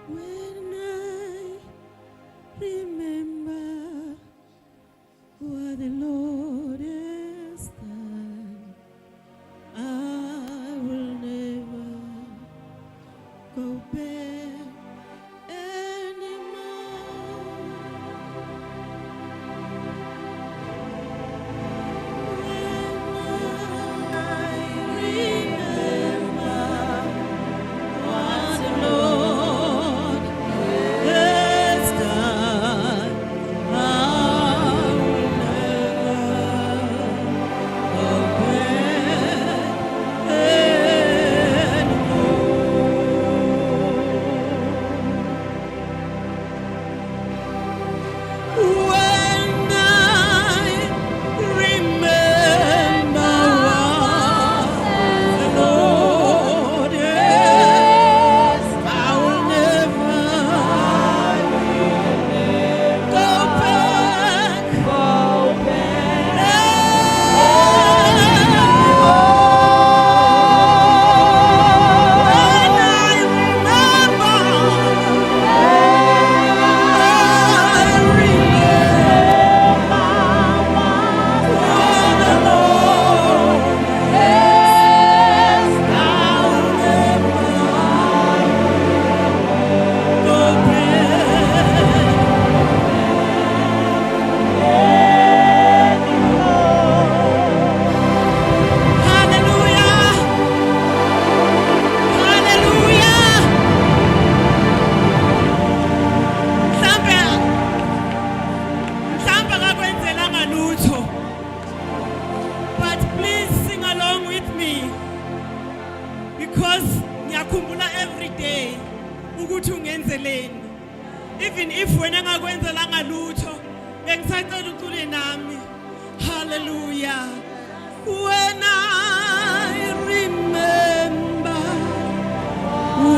When I remember what the Lord has done, I will never go back anymore. When I remember what the Lord has done, I will never go back anymore. When I remember what the Lord has, I will never go back But please sing along with me, because ngiyakhumbula every day ukuthi ungenzeleni. Even if wena ngakwenzelanga lutho, bengisacela ucule nami. Hallelujah. When I remember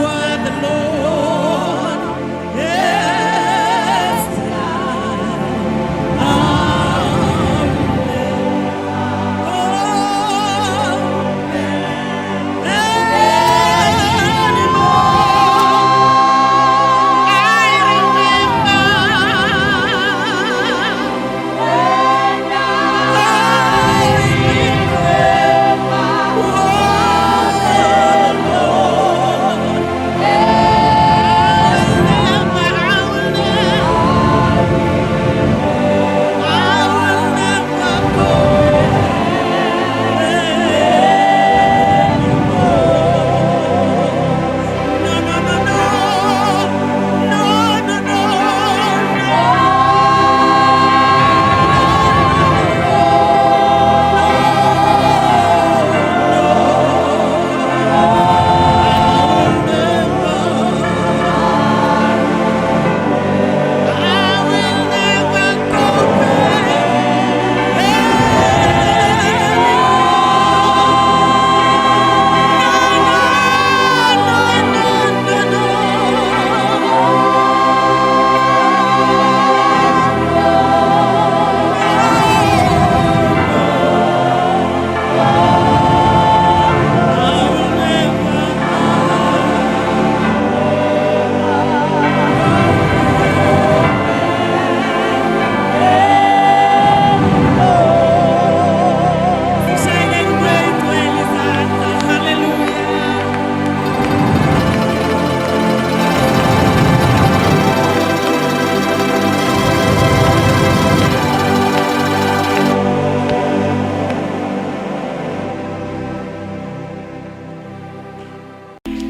what the Lord has done, I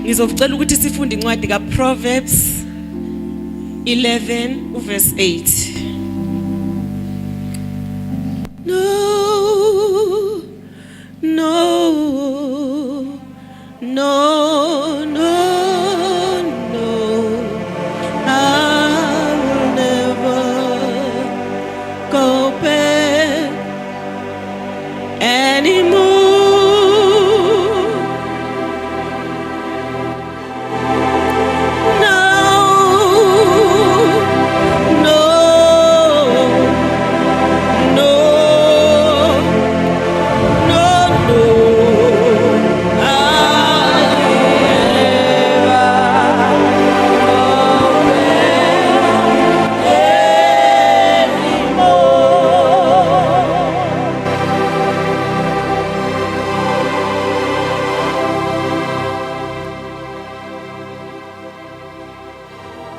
ngizocela ukuthi sifunde incwadi kaProverbs 11 verse 8. No, no, no, no, no, I will never go back anymore. No, no, no,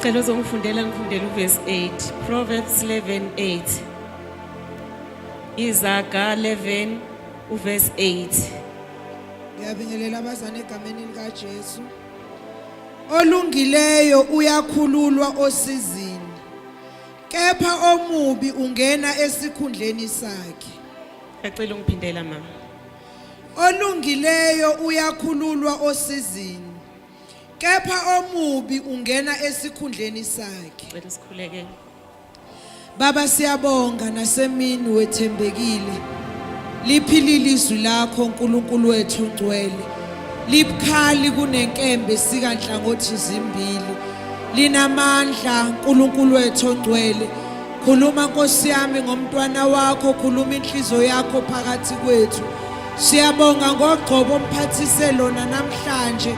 Cela uzongifundela ngifundela uverse 8. Proverbs 11:8. Izaga 11 uverse 8. Ngiyabingelela abazane egameni lika Jesu. Olungileyo uyakhululwa osizini, kepha omubi ungena esikhundleni sakhe. Ngicela ungiphindela mama. Olungileyo uyakhululwa osizini, kepha omubi ungena esikhundleni sakhe. Ngicela sikhuleke. Baba siyabonga nasemini wethembekile. Liphilile izwi lakho uNkulunkulu wethu ongcwele. Libukhali kunenkembe sikanhlangothi zimbili. Linamandla uNkulunkulu wethu ongcwele. Khuluma Nkosi yami ngomntwana wakho, khuluma inhliziyo yakho phakathi kwethu. Siyabonga ngogcobo omphathise lona namhlanje.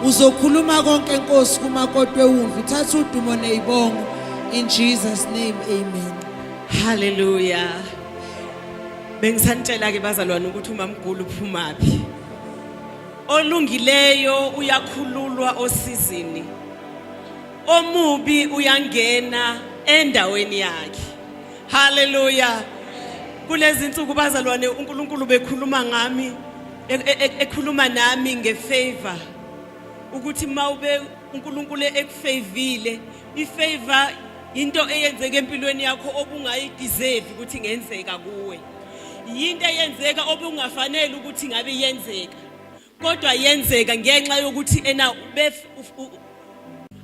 Uzokhuluma konke Nkosi kumakotwe wumvu. Thatha udumo nezibongo. In Jesus' name, amen. Hallelujah. Bengisantshela ke bazalwane ukuthi uMamgulu uphumaphi. Olungileyo uyakhululwa osizini. Omubi uyangena endaweni yakhe. Hallelujah. Kulezi insuku bazalwane uNkulunkulu bekhuluma ngami, ekhuluma nami ngefavor. Ukuthi mawube uNkulunkulu ekufavile, ifavor into eyenzeka empilweni yakho obungayideserve ukuthi ngenzeka kuwe. Yinto eyenzeka obungafanele ukuthi ngabe yenzeka. Kodwa yenzeka ngenxa yokuthi ena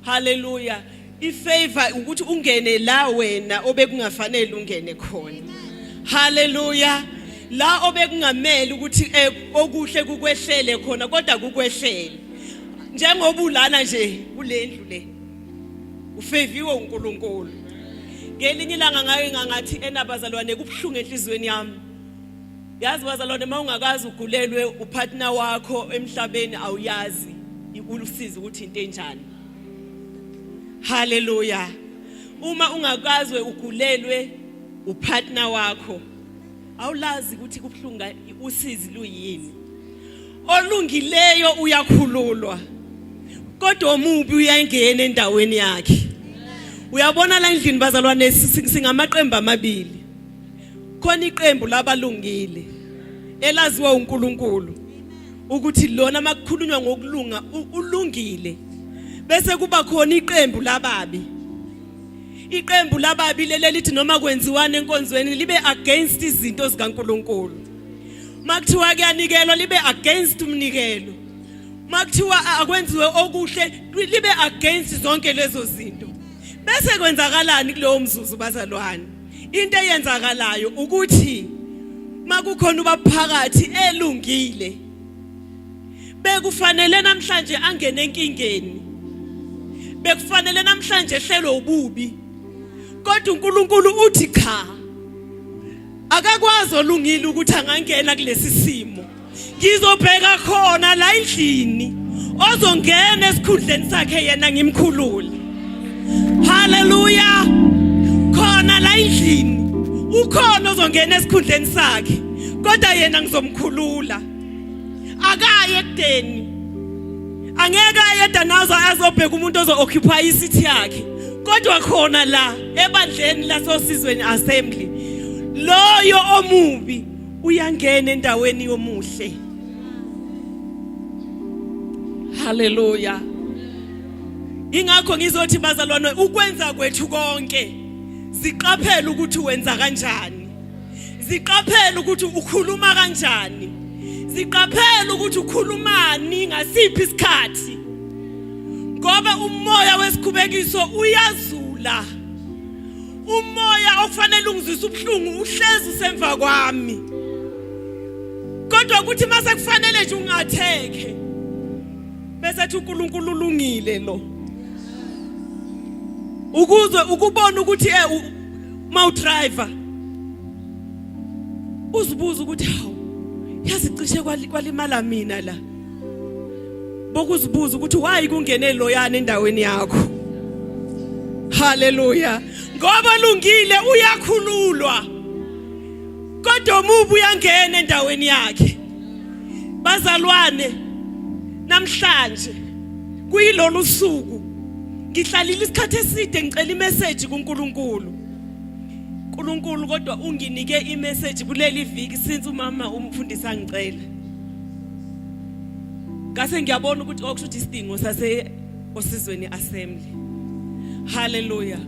hallelujah. Ifavor ukuthi ungene la wena obekungafanele ungene khona. Hallelujah. La obekungamele ukuthi okuhle kukwehlele khona kodwa kukwehlele. Njengoba ulana nje kule ndlu le. Ufaviwe uNkulunkulu. Ngelinye ilanga ngake ngathi enabazalwane kubhlungu enhlizweni yami. Yazi bazalwane mawungakazi ugulelwe upartner wakho emhlabeni awuyazi ulusizi ukuthi into enjani. Hallelujah. Uma ungakazi ugulelwe upartner wakho awulazi ukuthi kubhlunga usizi luyini. Olungileyo uyakhululwa, kodwa omubi uyangena endaweni yakhe. Uyabona la endlini bazalwane singamaqembu amabili. Khona iqembu labalungile elaziwa uNkulunkulu ukuthi lona makukhulunywa ngokulunga ulungile. Bese kuba khona iqembu lababi. Iqembu lababi lelithi noma kwenziwane enkonzweni libe against izinto zikaNkulunkulu. Makuthiwa kuyanikelwa libe against umnikelo. Makuthiwa akwenziwe okuhle libe against zonke lezo zinto. Bese kwenzakalani kulowo mzuzu bazalwane? Into eyenzakalayo ukuthi makukhona ubaphakathi elungile bekufanele namhlanje angene enkingeni. Bekufanele namhlanje ehlelwe ububi. Kodwa uNkulunkulu uthi cha. Akakwazi olungile ukuthi angangena kulesi simo. Ngizobheka khona la endlini ozongena esikhundleni sakhe yena ngimkhulule. Hallelujah. Khona la endlini ukhona ozongena esikhundleni sakhe kodwa yena ngizomkhulula. Akaye ekudeni. Angeke ayeda nazo azobheka umuntu ozo-occupy isithi yakhe. Kodwa khona la ebandleni lasosizweni assembly loyo omubi uyangena endaweni yomuhle. Hallelujah. Ingakho ngizothi bazalwane ukwenza kwethu konke ziqaphela ukuthi wenza kanjani. Ziqaphela ukuthi ukhuluma kanjani. Ziqaphela ukuthi ukhulumani ngasiphi isikhathi. Ngoba umoya wesikhubekiso uyazula. Umoya okufanele ungizwise ubhlungu uhlezi usemva kwami. Kodwa ukuthi mase kufanele nje ungatheke. Bese ethi uNkulunkulu ulungile lo. Ukuzwe ukubona ukuthi ma udriver uzibuza ukuthi hawu yazicishe kwalimala mina la. Bokuzibuza ukuthi why kungene loyana endaweni yakho. Hallelujah. Ngoba lungile uyakhululwa. Kodwa omubi uyangena endaweni yakhe. Bazalwane namhlanje kuyilolu suku ngihlalile isikhathi eside ngicela imessage kuNkulunkulu. uNkulunkulu kodwa unginike imessage kuleli viki since umama umfundisa ngicela. Ngase ngiyabona ukuthi okusho isidingo sase osizweni assembly. Hallelujah.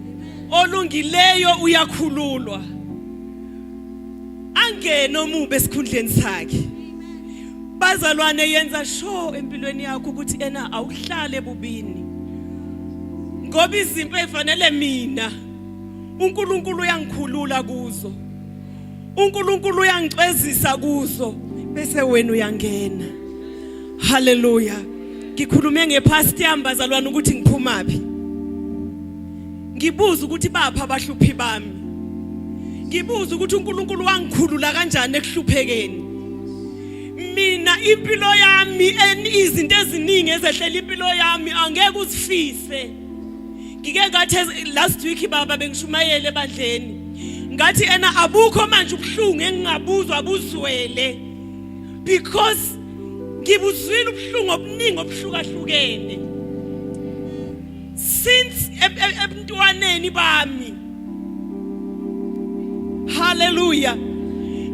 Olungileyo uyakhululwa. Angene omubi esikhundleni sakhe. Bazalwane yenza sure empilweni yakho ukuthi ena awuhlale bubini. Ngoba izinto ezifanele mina uNkulunkulu uyangikhulula kuzo. uNkulunkulu uyangixezisa kuzo bese wena uyangena. Hallelujah. Ngikhulume ngepast yami bazalwane ukuthi ngiphumapi. Ngibuza ukuthi bapha abahluphi bami. Ngibuza ukuthi uNkulunkulu wangikhulula kanjani ekuhluphekeni. Mina impilo yami izinto eziningi ezehlela impilo yami angeke uzifise. Ngike ngathi last week baba bengishumayele ebadleni. Ngathi ena abukho manje ubuhlungu engingabuzwa buzwele. Because ngibuzwile ubuhlungu obuningi obuhlukahlukene. Since ebuntwaneni bami. Hallelujah.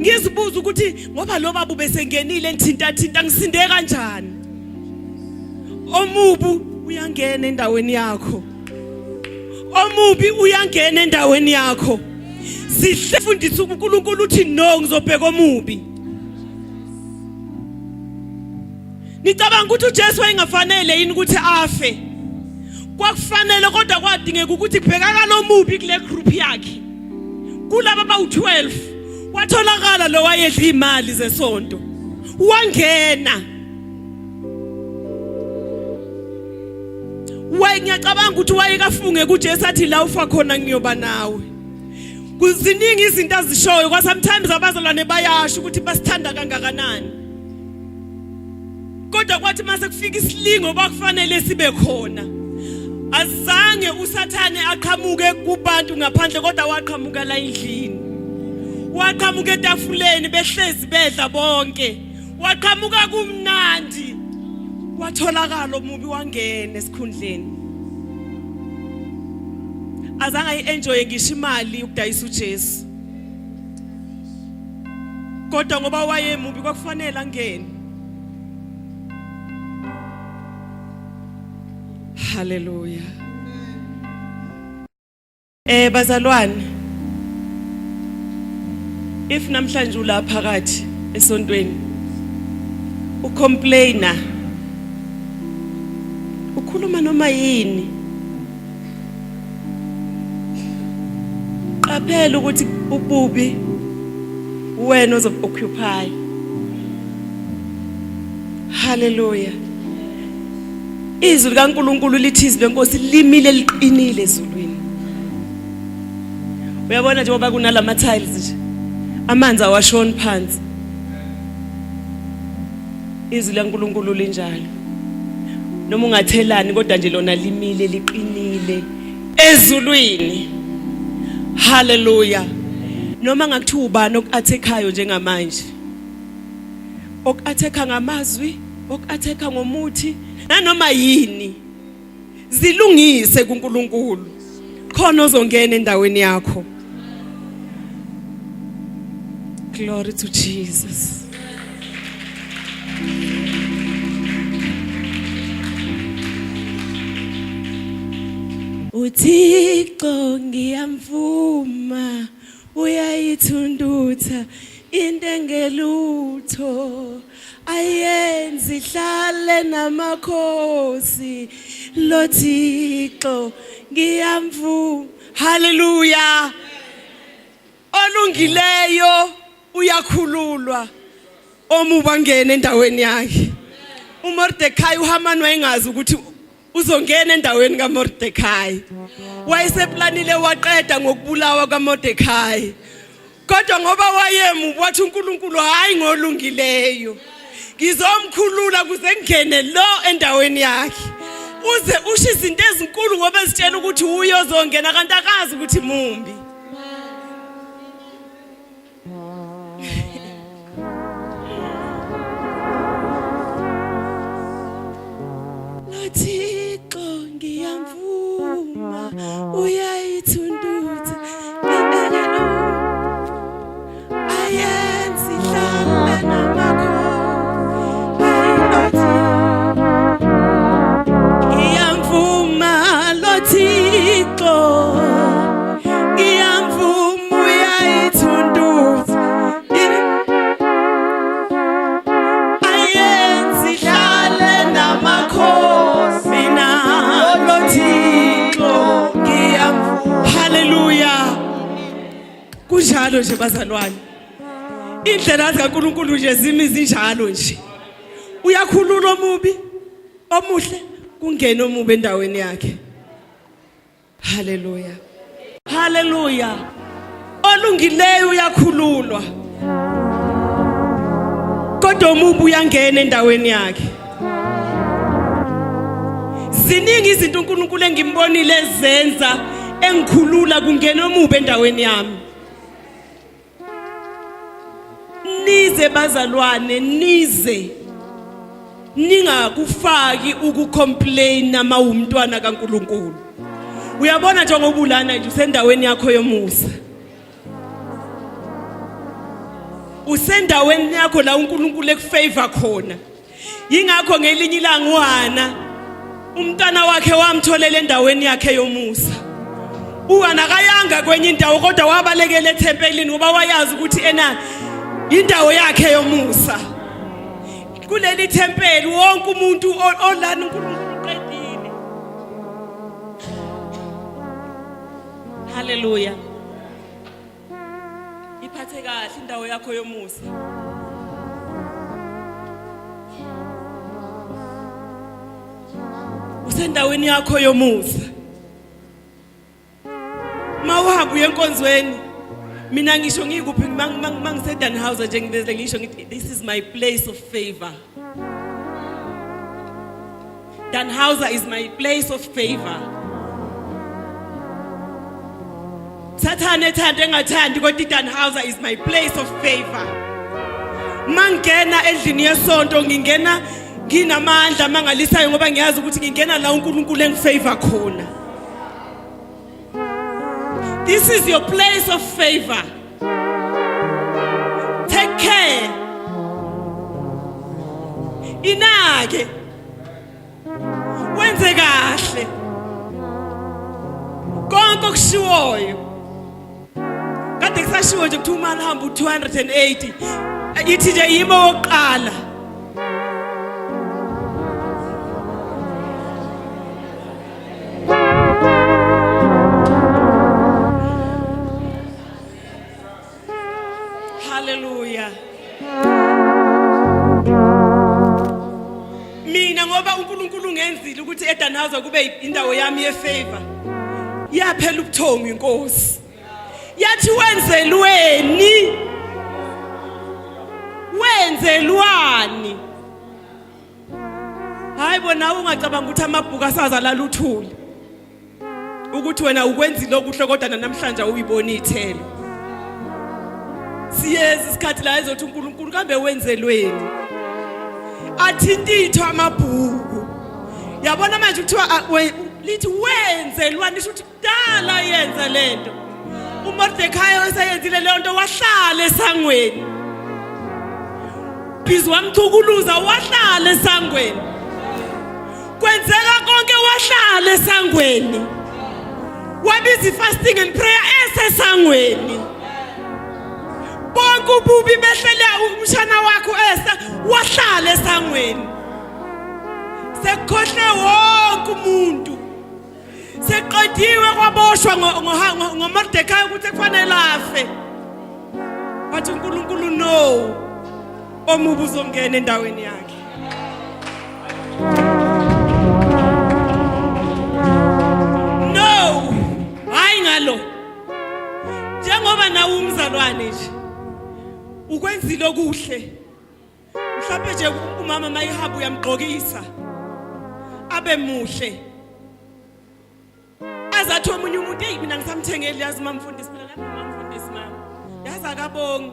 Ngizibuza ukuthi ngoba lo baba besengenile ngithinta ngisinde kanjani. Omubu uyangena endaweni yakho. Omubi uyangena endaweni yakho. Sifundisa uNkulunkulu uthi no ngizobheka omubi. Nicabanga ukuthi uJesu wayengafanele yini ukuthi afe? Kwakufanele kodwa kwadingeka ukuthi kubhekaka lo mubi kule group yakhe. Kulaba abawu12 watholakala lo wayedla imali zesonto. Wangena. Ngiyacabanga ukuthi wayekafunge kuJesu athi la ufa khona ngiyoba nawe. Kuziningi izinto azishoyo kwa sometimes abazalwane bayasho ukuthi basithanda kangakanani. Kodwa kwathi mase kufika isilingo bakufanele sibe khona. Azange uSathane aqhamuke kubantu ngaphandle kodwa waqhamuka la endlini. Waqhamuka etafuleni behlezi bedla bonke. Waqhamuka kumnandi. Watholakala omubi wangena esikhundleni. Azange ayi-enjoy ngisho imali ukudayisa uJesu. Kodwa ngoba wayemubi kwakufanele angene. Hallelujah. Bazalwane. If namhlanje ula phakathi esontweni ucomplainer ukhuluma noma yini qaphela ukuthi ububi wena ozoccupy. Hallelujah. Izwi likaNkulunkulu lithi izwi lenkosi limile liqinile ezulwini. Uyabona njengoba kunalama tiles nje amanzi awashoni phansi. Izwi likaNkulunkulu linjalo. Noma ungathelani kodwa nje lona limile liqinile ezulwini. Hallelujah. Noma ngakuthiwa ubani okuathekayo njengamanje. Okuatheka ngamazwi, okuatheka ngomuthi, nanoma yini. Zilungise kuNkulunkulu. Khona ozongena endaweni yakho. Glory to Jesus. Uthixo ngiyamvuma uyayithundutha into engelutho ayenzi ihlale namakhosi lo Thixo ngiyamvuma. Hallelujah. Olungileyo uyakhululwa omubi angene endaweni yakhe. uMordecai uHaman wayengazi ukuthi uzongena endaweni kaMordecai. Wayeseplanile waqeda ngokubulawa kaMordecai. Kodwa ngoba wayemubi wathi uNkulunkulu hayi ngolungileyo ngizomkhulula kuze ngene lo endaweni yakhe. Uze usho izinto ezinkulu ngoba ezitshela ukuthi uye ozongena kanti akazi ukuthi mumbi. Thixo ngiyamvuma zinjalo nje bazalwane. Indlela zikaNkulunkulu nje zimi zinjalo nje. Uyakhulula omubi, omuhle kungena omubi endaweni yakhe. Hallelujah. Hallelujah. Olungileyo uyakhululwa. Kodwa omubi uyangena endaweni yakhe. Ziningi izinto uNkulunkulu engimbonile ezenza engikhulula kungena omubi endaweni yami. Nize bazalwane, nize ningakufaki ukucomplain ama umntwana kaNkulunkulu. Uyabona nje ngobulana nje usendaweni yakho yomusa. Usendaweni yakho la uNkulunkulu ekufavor khona. Yingakho ngelinye ilanga uHana umntana wakhe wamtholela endaweni yakhe yomusa. UHana akayanga kwenye indawo kodwa wabalekela eThempelini ngoba wayazi ukuthi ena indawo yakhe yomusa. Kuleli thempeli wonke umuntu olana uNkulunkulu qedile. Hallelujah. Iphathe kahle indawo yakho yomusa. Usendaweni yakho yomusa. Mawuhamba uyenkonzweni. Mina ngisho ngikuphi mangise Danhauser nje ngibeze ngisho ngithi this is my place of favor. Danhauser is my place of favor. Sathane ethanda engathandi kodwa Danhauser is my place of favor. Mangena endlini yesonto ngingena nginamandla mangalisayo ngoba ngiyazi ukuthi ngingena la uNkulunkulu engifavor khona. This is your place of favor. Take care. Inake. Wenze kahle. Konke okushiwoyo. Kade kusashiwo nje ukuthi uma hamba u280. Ithi nje yimo wokuqala. Hallelujah. Mina ngoba uNkulunkulu ungenzile ukuthi eDanhauser kube indawo yami yefavor. Yaphela ubuthongo inkosi. Yathi wenzelweni. Wenzelwani. Hayibo nawe ungacabanga ukuthi amabhuku asazalala uthuli. Ukuthi wena ukwenzile okuhle kodwa namhlanje uyibona ithelo. Siyezi isikhathi la ezothi uNkulunkulu kambe wenzelweni. Athintitho amabhuku. Yabona manje kuthiwa lithi wenzelwani isho ukuthi kudala yenza lento. uMordecai waseyenzile le nto wahlala esangweni. Bizwa wamthukuluza wahlala esangweni. Kwenzeka konke wahlala esangweni. Wabizi fasting and prayer esesangweni. Bonke ububi behlele umshana wakho Esther wahlala esangweni. Sekhohle wonke umuntu. Seqediwe kwaboshwa ngoMordecai ukuthi kufanele afe. Wathi uNkulunkulu no. Omubi uzongena endaweni yakhe. No. Hayi ngalo. Njengoba nawe umzalwane nje. Ukwenzile okuhle. Mhlawumbe nje umama mayihamba uyamgqokisa. Abe muhle. Azathi omunye umuntu hey mina ngisamthengeli yazi mamfundisi mina lapha mamfundisi mama. Yazi akabongi.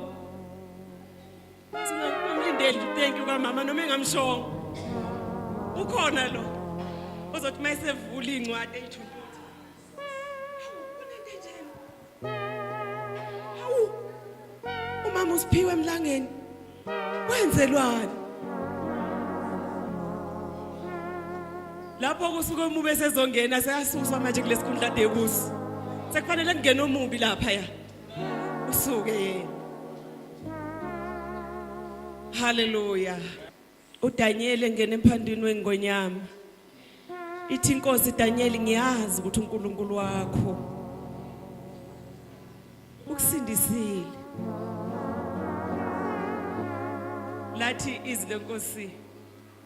Ngimlindele thank you kamama noma engamshongo. Ukhona lo. Uzothi mayisevula incwadi eyithumbuthi. Hawu. Umama usiphiwe emlangeni. Wenzelwani? Lapho kusuka omubi esezongena seyasuswa manje kulesikhundla dekusi. Sekufanele kungena omubi lapha ya. Usuke yena. Hallelujah. uDaniel engena emphandini wengonyama. Ithi inkosi Daniel ngiyazi ukuthi uNkulunkulu wakho ukusindisile. Lathi izwi lenkosi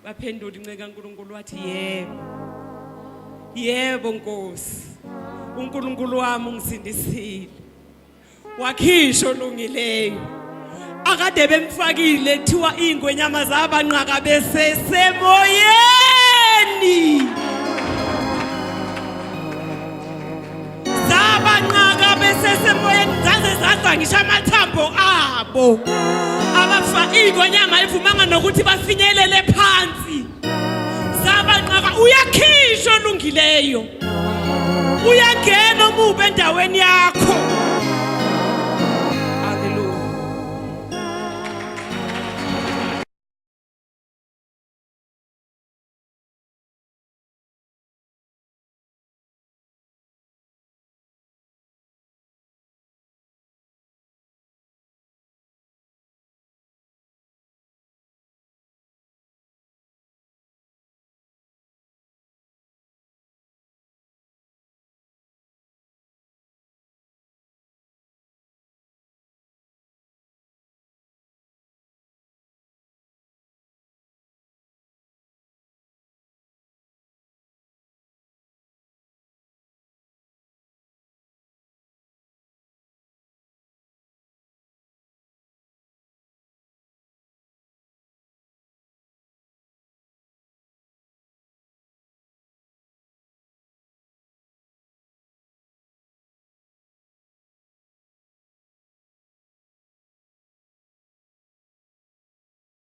baphendula inceke kaNkulunkulu wathi yebo. Yebo Nkosi. uNkulunkulu wami ungisindisile. Wakhisho olungileyo. Akade bemfakile kuthiwa ingwenyama zabanqaka besesemoyeni. Zabanqaka besesemoyeni zaze zaza ngisho amathambo abo. Abafa ingwenyama ivumanga nokuthi bafinyelele phansi. Zabanqaka uyakhishwa olungileyo. Uyangena umube endaweni yakho.